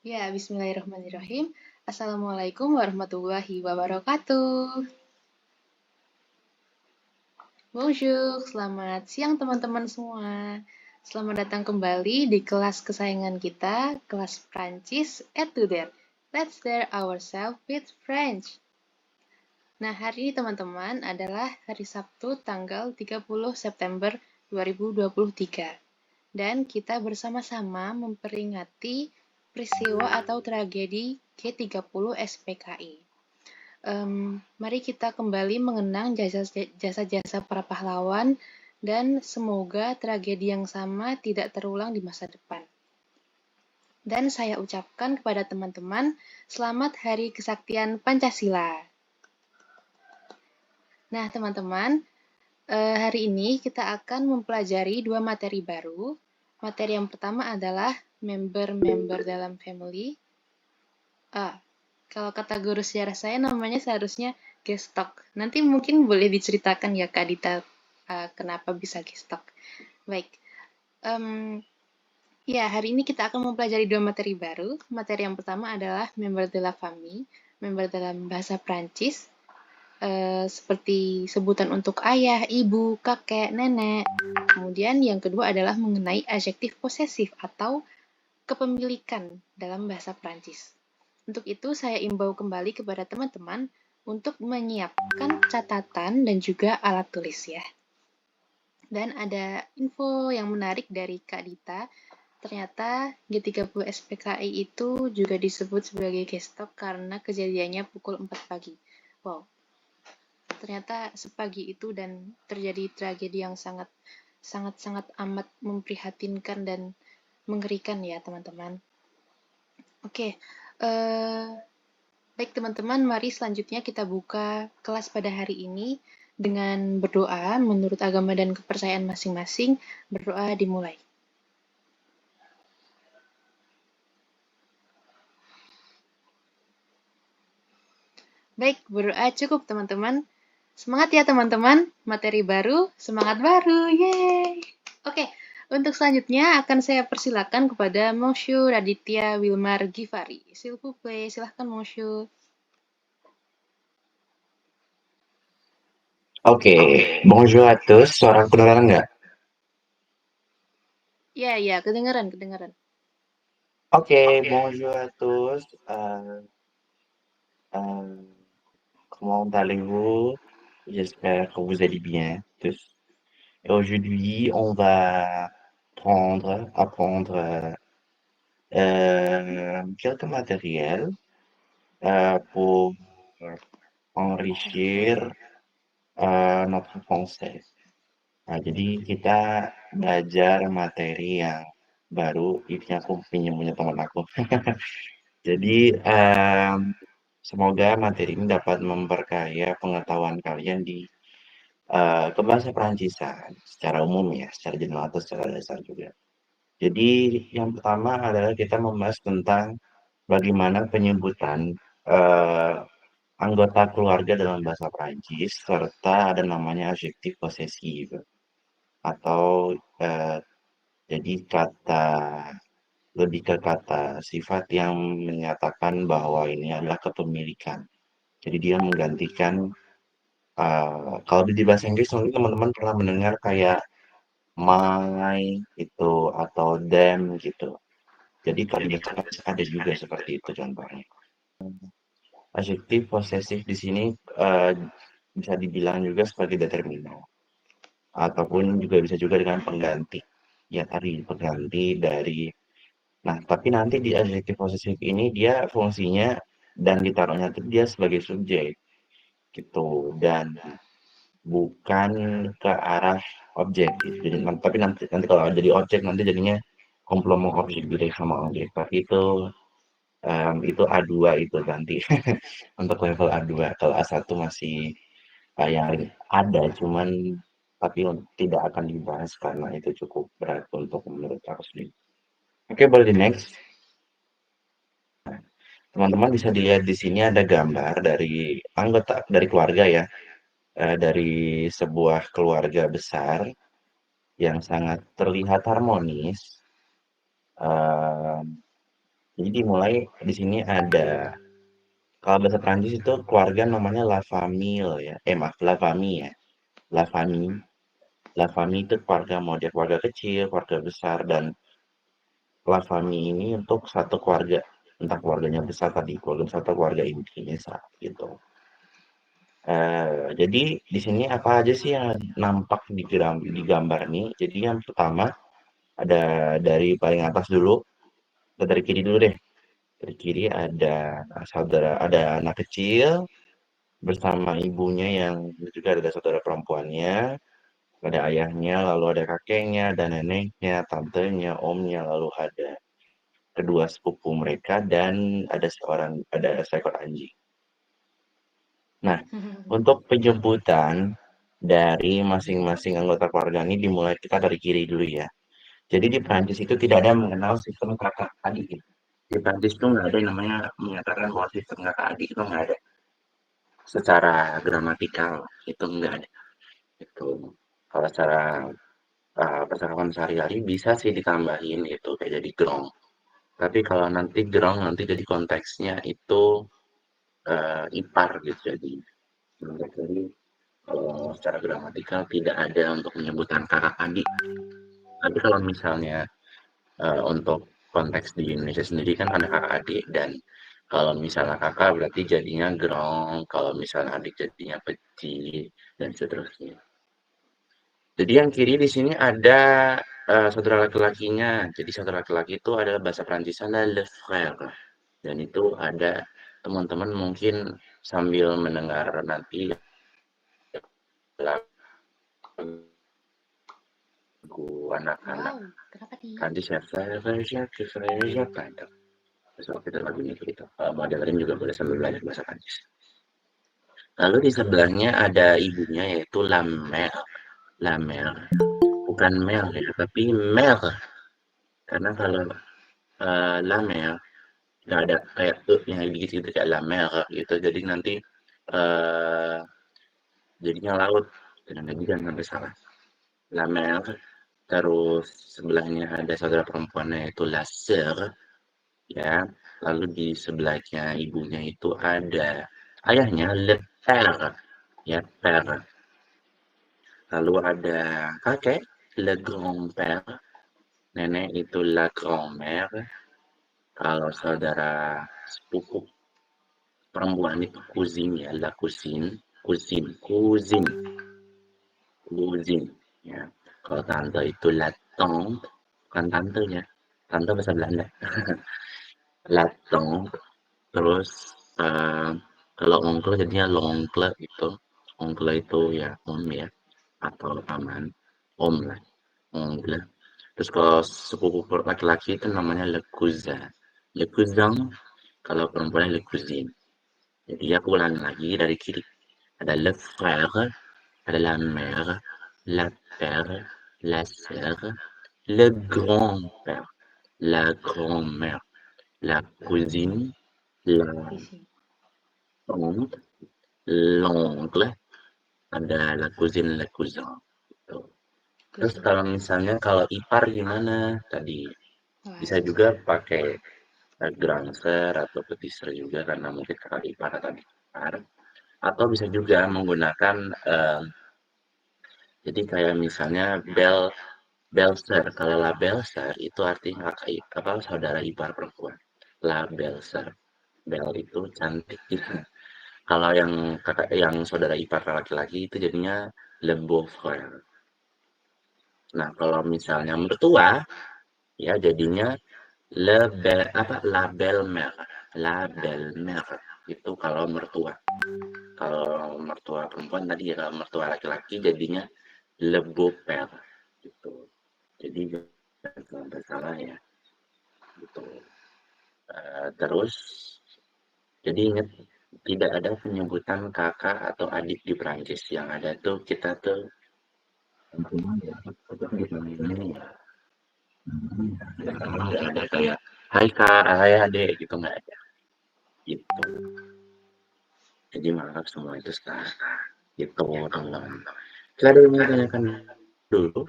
Ya, bismillahirrahmanirrahim. Assalamualaikum warahmatullahi wabarakatuh. Bonjour, selamat siang teman-teman semua. Selamat datang kembali di kelas kesayangan kita, kelas Prancis Etudes. Let's start ourselves with French. Nah, hari ini teman-teman adalah hari Sabtu tanggal 30 September 2023. Dan kita bersama-sama memperingati peristiwa atau tragedi G30 SPKI. Mari kita kembali mengenang jasa-jasa para pahlawan dan semoga tragedi yang sama tidak terulang di masa depan. Dan saya ucapkan kepada teman-teman, selamat Hari Kesaktian Pancasila. Nah, teman-teman, hari ini kita akan mempelajari dua materi baru. Materi yang pertama adalah member-member dalam family. Kalau kata guru sejarah saya namanya seharusnya gestok. Nanti mungkin boleh diceritakan ya Kak Dita, kenapa bisa gestok. Baik, ya hari ini kita akan mempelajari dua materi baru. Materi yang pertama adalah member de la famille, member dalam bahasa Prancis, seperti sebutan untuk ayah, ibu, kakek, nenek. Kemudian yang kedua adalah mengenai adjektif posesif atau kepemilikan dalam bahasa Prancis. Untuk itu, saya imbau kembali kepada teman-teman untuk menyiapkan catatan dan juga alat tulis ya. Dan ada info yang menarik dari Kak Dita. Ternyata G30 SPKI itu juga disebut sebagai gestok karena kejadiannya pukul 4 pagi. Wow, ternyata sepagi itu dan terjadi tragedi yang sangat amat memprihatinkan dan mengerikan ya teman-teman. Oke, baik teman-teman, mari selanjutnya kita buka kelas pada hari ini dengan berdoa menurut agama dan kepercayaan masing-masing. Berdoa dimulai. Baik, berdoa cukup teman-teman. Semangat ya teman-teman, materi baru, semangat baru, yeay! Oke, untuk selanjutnya akan saya persilakan kepada Monsieur Raditya Wilmar Givari. S'il vous plaît, silahkan Monsieur. Oke, bonjour à tous. Suara kedengaran nggak? Ya, kedengaran. Oke, bonjour à tous. Euh, comment allez-vous? J'espère que vous allez bien tous. Et aujourd'hui, on va apprendre quelques matériels pour enrichir notre français. Nah, jadi kita belajar materi yang baru. Ini aku pinjam punya teman aku. Jadi, semoga materi ini dapat memperkaya pengetahuan kalian di kebahasa Perantisan secara umum ya, secara general atau secara dasar juga. Jadi, yang pertama adalah kita membahas tentang bagaimana penyebutan eee, anggota keluarga dalam bahasa Perancis, serta ada namanya adjektif posesif atau jadi lebih ke kata sifat yang menyatakan bahwa ini adalah kepemilikan. Jadi dia menggantikan, kalau di bahasa Inggris mungkin teman-teman pernah mendengar kayak my itu atau them gitu. Jadi kalau di bahasa Inggris ada juga seperti itu contohnya. Adjektif posesif di sini eh, bisa dibilang juga sebagai determinan ataupun juga bisa juga dengan pengganti. Ya tadi pengganti dari. Nah, tapi nanti di adjektif posesif ini dia fungsinya dan ditaruhnya itu dia sebagai subjek gitu dan bukan ke arah objek gitu. Jadi tapi nanti nanti kalau jadi objek nanti jadinya komplement objek direct sama objek. Tapi itu A2 itu nanti untuk level A2. Kalau A1 masih yang ada cuman tapi tidak akan dibahas karena itu cukup berat untuk menurut aku sendiri. Oke, boleh di next. Teman-teman bisa dilihat di sini ada gambar dari anggota dari keluarga ya, dari sebuah keluarga besar yang sangat terlihat harmonis. Jadi dimulai di sini ada kalau bahasa Prancis itu keluarga namanya La Famille ya. Maaf, La Famille ya. La Famille. La Famille itu keluarga model keluarga kecil, keluarga besar dan La Famille ini untuk satu keluarga. Entah keluarganya besar tadi, keluarga besar atau keluarga inti misal gitu. Jadi di sini apa aja sih yang nampak di gambar ini? Jadi yang pertama ada dari paling atas dulu, kita dari kiri dulu deh. Dari kiri ada ada anak kecil bersama ibunya yang juga ada saudara perempuannya, ada ayahnya, lalu ada kakeknya, dan neneknya, tantenya, omnya, lalu ada kedua sepupu mereka dan ada seekor anjing. Nah, untuk penjemputan dari masing-masing anggota keluarga ini dimulai kita dari kiri dulu ya. Jadi di Prancis itu tidak ada mengenal sistem kakak adik gitu. Di Prancis itu nggak ada yang namanya menyatakan bahwa sistem kakak adik itu nggak ada. Secara gramatikal itu nggak ada. Itu kalau secara percakapan sehari-hari bisa sih ditambahin gitu kayak jadi grong. Tapi kalau nanti grong nanti jadi konteksnya itu ipar gitu jadi secara gramatikal tidak ada untuk menyebutkan kakak adik. Tapi kalau misalnya untuk konteks di Indonesia sendiri kan ada kakak adik dan kalau misalnya kakak berarti jadinya grong, kalau misalnya adik jadinya peci dan seterusnya. Jadi yang kiri di sini ada saudara laki-lakinya. Jadi saudara laki-laki itu adalah bahasa Prancisnya le frère. Dan itu ada teman-teman mungkin sambil mendengar nanti lagu anak-anak Wow, kenapa nih? Prancis ya, frère Jacques, frère Jacques. Nah, itu. Besok kita lagunya gitu. Mau dengerin juga boleh sambil belajar bahasa Prancis. Lalu di sebelahnya ada ibunya yaitu la mère. La mère. Bukan mère ya, tapi mère. Karena kalau la mère nggak ada kayak yang dikit gitu kayak la mer gitu jadi nanti eh jadinya laut dan nanti jangan sampai salah la mer terus sebelahnya ada saudara perempuannya yaitu la sœur ya lalu di sebelahnya ibunya itu ada ayahnya le père ya père lalu ada kakek le grand-père nenek itu la grand-mère kalau saudara sepupu perempuan itu cousine ya, la cousine, cousine, ya. Kalau tante itu la tante, bukan tante ya, tante bahasa Belanda, la tante. Terus eh, kalau onkel jadinya l'oncle gitu, onkel itu ya om ya, atau paman, om lah, oncle. Terus kalau sepupu laki-laki itu namanya le cousin, kalau perempuan le cousine. Jadi aku ulangi lagi dari kiri. Ada le frère, ada la mère, la père, la sœur, le grand-père, la grand-mère, la cousine, la Di sini. tante, l'oncle, ada la cousine, le cousin. Gitu. Terus Kusin. kalau misalnya kalau ipar gimana? Tadi Wah, bisa juga pakai grand sœur atau petit sœur juga karena mungkin kakak ipar atau adik ipar. Atau bisa juga menggunakan jadi kayak misalnya Belser, kalau La Belser itu artinya kakak apa saudara ipar perempuan. La Belser, Bel itu cantik gitu. Kalau yang kakak yang saudara ipar laki-laki itu jadinya Le Beau-Frère. Nah, kalau misalnya mertua ya jadinya La Belle-Mère. La Belle-Mère itu kalau mertua. Kalau mertua perempuan tadi ya kalau mertua laki-laki jadinya Le Beau-Père gitu. Jadi jangan sampai salah ya gitu. Terus jadi ingat tidak ada penyebutan kakak atau adik di Prancis yang ada tuh kita tuh nggak ada kayak hai kak, hai adik gitu nggak ada gitu. Jadi maaf semua itu sekarang gitu teman-teman. Kita ada yang mau tanyakan dulu.